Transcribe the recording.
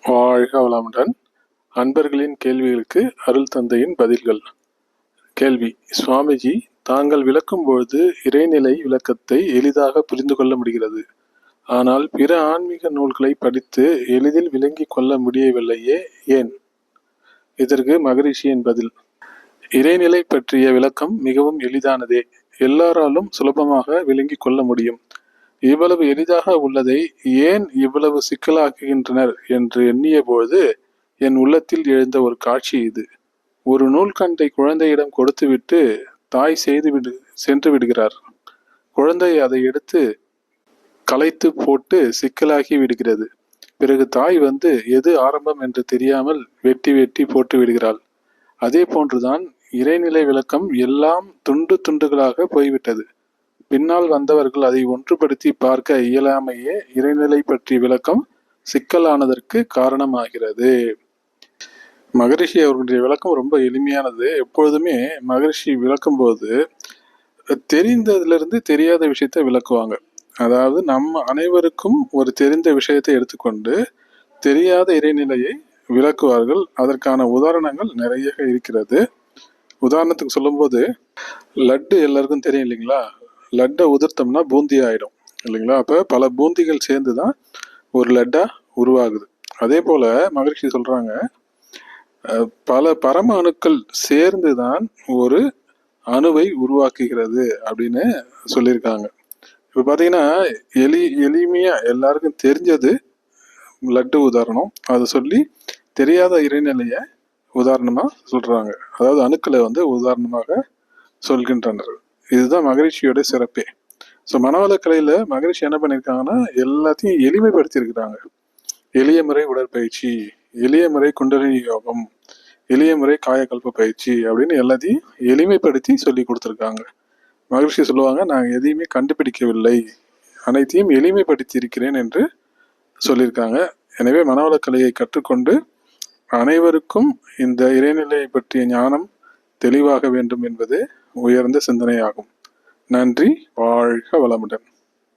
வாழ்க வளமுடன். அன்பர்களின் கேள்விகளுக்கு அருள் தந்தையின் பதில்கள். கேள்வி: சுவாமிஜி, தாங்கள் விளக்கும் பொழுது இறைநிலை விளக்கத்தை எளிதாக புரிந்து கொள்ள முடிகிறது. ஆனால் பிற ஆன்மீக நூல்களை படித்து எளிதில் விளங்கிக் கொள்ள முடியவில்லையே, ஏன்? இதற்கு மகரிஷியின் பதில்: இறைநிலை பற்றிய விளக்கம் மிகவும் எளிதானதே. எல்லாராலும் சுலபமாக விளங்கிக் கொள்ள முடியும். இவ்வளவு எளிதாக உள்ளதை ஏன் இவ்வளவு சிக்கலாக்குகின்றனர் என்று எண்ணிய பொழுது என் உள்ளத்தில் எழுந்த ஒரு காட்சி இது. ஒரு நூல்கண்டை குழந்தையிடம் கொடுத்துவிட்டு தாய் சென்று விடுகிறார். குழந்தை அதை எடுத்து களைத்து போட்டு சிக்கலாகி விடுகிறது. பிறகு தாய் வந்து எது ஆரம்பம் என்று தெரியாமல் வெட்டி வெட்டி போட்டு விடுகிறாள். அதே போன்றுதான் இறைநிலை விளக்கம் எல்லாம் துண்டு துண்டுகளாக போய்விட்டது. பின்னால் வந்தவர்கள் அதை ஒன்றுபடுத்தி பார்க்க இயலாமையே இறைநிலை பற்றி விளக்கம் சிக்கலானதற்கு காரணமாகிறது. மகரிஷி அவர்களுடைய விளக்கம் ரொம்ப எளிமையானது. எப்பொழுதுமே மகரிஷி விளக்கும் போது தெரிந்ததிலிருந்து தெரியாத விஷயத்தை விளக்குவாங்க. அதாவது நம்ம அனைவருக்கும் ஒரு தெரிந்த விஷயத்தை எடுத்துக்கொண்டு தெரியாத இறைநிலையை விளக்குவார்கள். அதற்கான உதாரணங்கள் நிறைய இருக்கிறது. உதாரணத்துக்கு சொல்லும்போது, லட்டு எல்லாருக்கும் தெரியும் இல்லைங்களா? லட்டை உதிர்த்தோம்னா பூந்தி ஆயிடும் இல்லைங்களா? அப்போ பல பூந்திகள் சேர்ந்து தான் ஒரு லட்டா உருவாகுது. அதே போல மகரிஷி சொல்றாங்க, பல பரம அணுக்கள் சேர்ந்து தான் ஒரு அணுவை உருவாக்குகிறது அப்படின்னு சொல்லியிருக்காங்க. இப்போ பார்த்தீங்கன்னா எளிமையா எல்லாருக்கும் தெரிஞ்சது லட்டு உதாரணம். அதை சொல்லி தெரியாத இறைநிலைய உதாரணமா சொல்றாங்க. அதாவது அணுக்களை வந்து உதாரணமாக சொல்கின்றனர். இதுதான் மகரிஷியோட சிறப்பே. ஸோ மனவளக்கலையில மகரிஷி என்ன பண்ணியிருக்காங்கன்னா எல்லாத்தையும் எளிமைப்படுத்தி இருக்கிறாங்க. எளிய முறை உடற்பயிற்சி, எளிய முறை குண்டலினி யோகம், எளிய முறை காயக்கல்ப பயிற்சி அப்படின்னு எல்லாத்தையும் எளிமைப்படுத்தி சொல்லி கொடுத்துருக்காங்க. மகரிஷி சொல்லுவாங்க, நான் எதையுமே கண்டுபிடிக்கவில்லை, அனைத்தையும் எளிமைப்படுத்தி இருக்கிறேன் என்று சொல்லியிருக்காங்க. எனவே மனவளக்கலையை கற்றுக்கொண்டு அனைவருக்கும் இந்த இறைநிலையை பற்றிய ஞானம் தெளிவாக வேண்டும் என்பது உயர்ந்த சிந்தனையாகும். நன்றி. வாழ்க வளமுடன்.